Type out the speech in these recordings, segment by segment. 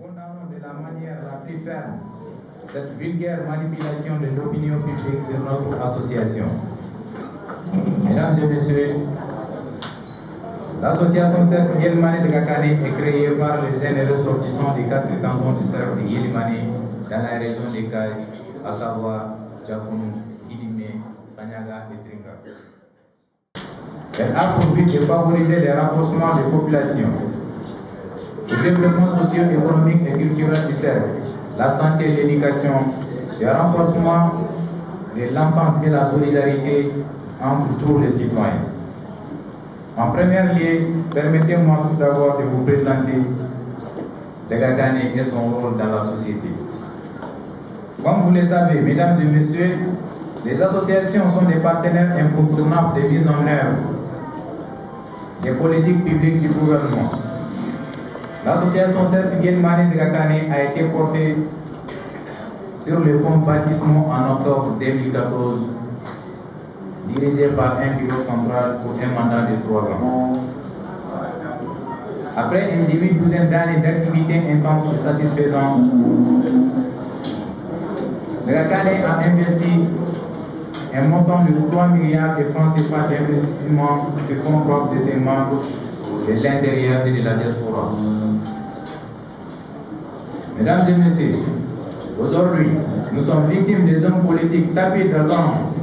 condamnons de la manière la plus ferme cette vulgaire manipulation de l'opinion publique sur notre association. Mesdames et messieurs, l'association Cercle Yelimani de Gakane est créée par les jeunes ressortissants des 4 cantons du Cercle de Yelimani dans la région des Cailles, à savoir Djakonou, Idimé, Tanyaga et Tringa. Elle a pour but de favoriser les rapprochements des populations, le développement socio-économique et culturel du Cercle, la santé et l'éducation, le renforcement de l'entente et la solidarité entre tous les citoyens. En premier lieu, permettez-moi tout d'abord de vous présenter Gakane et son rôle dans la société. Comme vous le savez, mesdames et messieurs, les associations sont des partenaires incontournables de mise en œuvre des politiques publiques du gouvernement. L'association Cercle Yelimani de Gakane a été portée sur le fonds baptismaux en octobre 2014, dirigé par un bureau central pour un mandat de 3 ans. Après une demi-douzaine d'années d'activité intense et satisfaisante, Gakane a investi un montant de 3 milliards de francs CFA d'investissement sur fonds propres de ses membres de l'intérieur et de la diaspora. Mesdames et messieurs, aujourd'hui, nous sommes victimes des hommes politiques tapés de l'ombre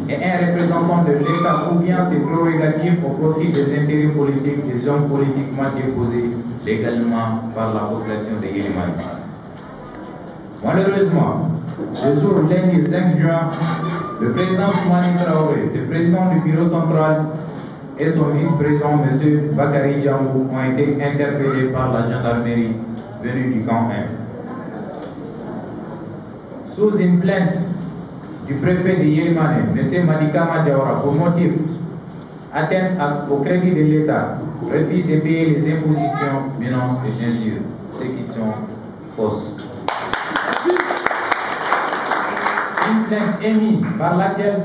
et un représentant de l'État ou bien ses prérogatives au profit des intérêts politiques des hommes politiquement déposés légalement par la population de Yelimani. Malheureusement, ce jour, lundi 5 juin, le président Toumani Traoré, le président du bureau central et son vice-président, M. Bakary Djambou, ont été interpellés par la gendarmerie venue du camp 1. Sous une plainte du préfet de Yelimani, M. Madikama Diawara, pour motif atteinte au crédit de l'État, refus de payer les impositions, menaces et injures, ce qui sont fausses. Une plainte émise par l'actuel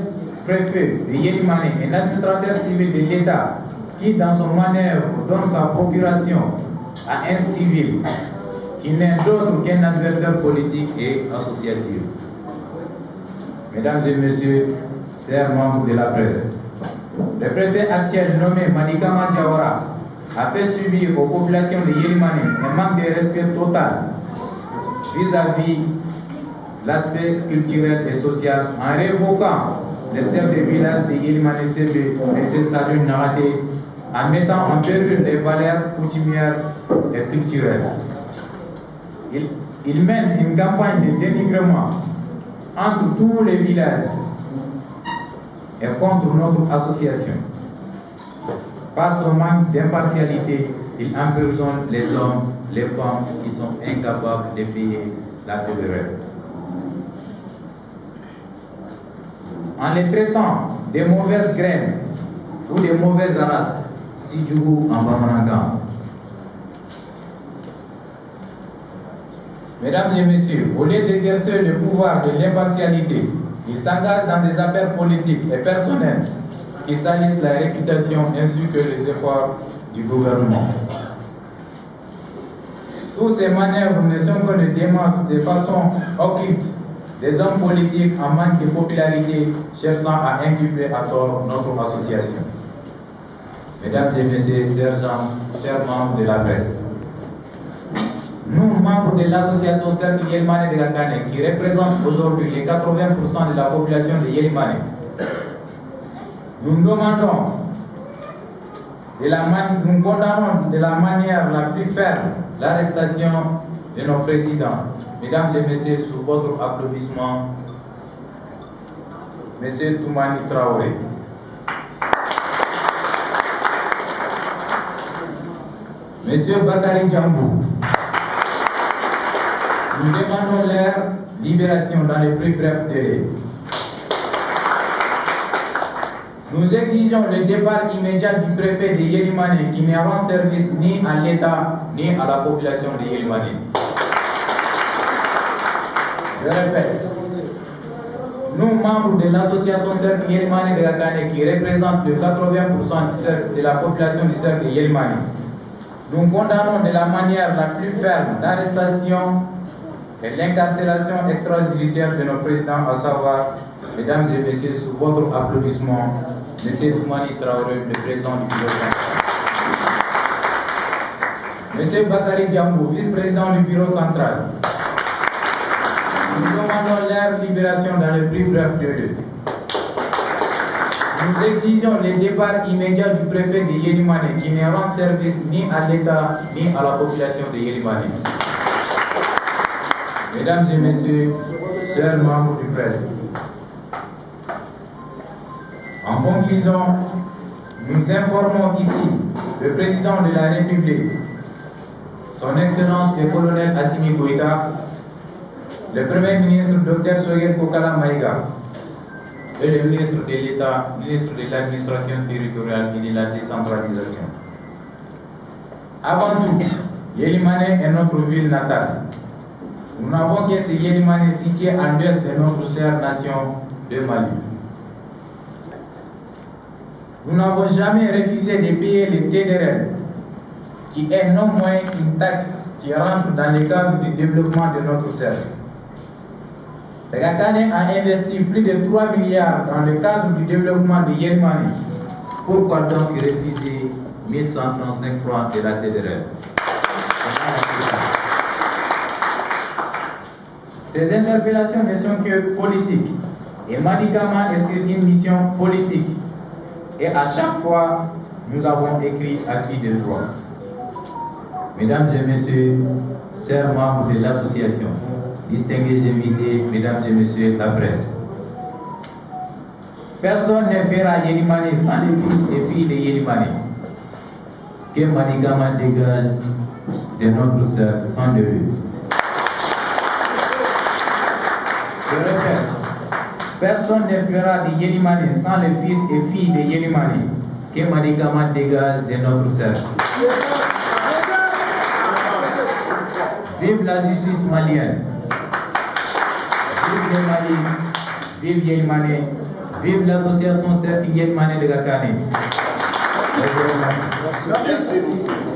préfet de Yelimani, un administrateur civil de l'État qui, dans son manœuvre, donne sa procuration à un civil qui n'est d'autre qu'un adversaire politique et associatif. Mesdames et messieurs, chers membres de la presse, le préfet actuel nommé Madikama Diawara a fait subir aux populations de Yelimani un manque de respect total vis-à-vis l'aspect culturel et social en révoquant les chefs de village de Yelimani CB et ses Sadio Narate en mettant en péril les valeurs coutumières et culturelles. Il mène une campagne de dénigrement entre tous les villages et contre notre association. Par son manque d'impartialité, il emprisonne les hommes, les femmes qui sont incapables de payer la fédérale. En les traitant de mauvaises graines ou de mauvaises races, Sidjougou en Bamanangan. Mesdames et messieurs, au lieu d'exercer le pouvoir de l'impartialité, il s'engage dans des affaires politiques et personnelles qui salissent la réputation ainsi que les efforts du gouvernement. Tous ces manœuvres ne sont que des démarches de façon occulte des hommes politiques en manque de popularité cherchant à inculper à tort notre association. Mesdames et messieurs, chers membres de la presse, nous, membres de l'association Cercle Yelimani de Gakane, qui représentent aujourd'hui les 80% de la population de Yelimani, nous demandons, nous condamnons de la manière la plus ferme l'arrestation de nos présidents. Mesdames et messieurs, sous votre applaudissement, M. Toumani Traoré. M. Bakary Djambou. Nous demandons leur libération dans les plus brefs délais. Nous exigeons le départ immédiat du préfet de Yelimani qui ne rend service ni à l'État ni à la population de Yelimani. Je répète, nous, membres de l'association Cercle Yelimani de Gakane, qui représente le 80% de la population du Cercle de Yelimani, nous condamnons de la manière la plus ferme l'arrestation et l'incarcération extrajudiciaire de nos présidents, à savoir, mesdames et messieurs, sous votre applaudissement, M. Toumani Traoré, le président du bureau central. M. Bakary Diambou, vice-président du bureau central. Nous demandons leur libération dans le plus bref délai. Nous exigeons le départ immédiat du préfet de Yélimane qui ne rend service ni à l'État ni à la population de Yélimane. Mesdames et messieurs, chers membres du presse, en conclusion, nous informons ici le président de la République, son Excellence le colonel Assimi Goïta, le Premier ministre Dr Soguer Kokala Maïga et le ministre de l'État, ministre de l'Administration territoriale et de la décentralisation. Avant tout, Yélimane est notre ville natale. Nous n'avons que ce Yélimane situé à l'ouest de notre chère nation de Mali. Nous n'avons jamais refusé de payer le TDRL, qui est non moins une taxe qui rentre dans le cadre du développement de notre cercle. Dagakane a investi plus de 3 milliards dans le cadre du développement de Yélimane. Pourquoi donc refuser 1135 francs de la TDRL? Ces interpellations ne sont que politiques et Malikama est sur une mission politique. Et à chaque fois, nous avons écrit à qui de droit. Mesdames et messieurs, chers membres de l'association, distingués invités, mesdames et messieurs la presse, personne ne fera Yélimane sans les fils et filles de Yélimane. Que Malikama dégage de notre cercle sans de lui. Je répète, personne ne fera de Yélimane sans les fils et filles de Yélimane. Que Malikama dégage de notre cercle. Vive la justice malienne. Vive le Mali. Vive Yélimane. Vive l'association Cercle Yélimane de Gakane. Merci.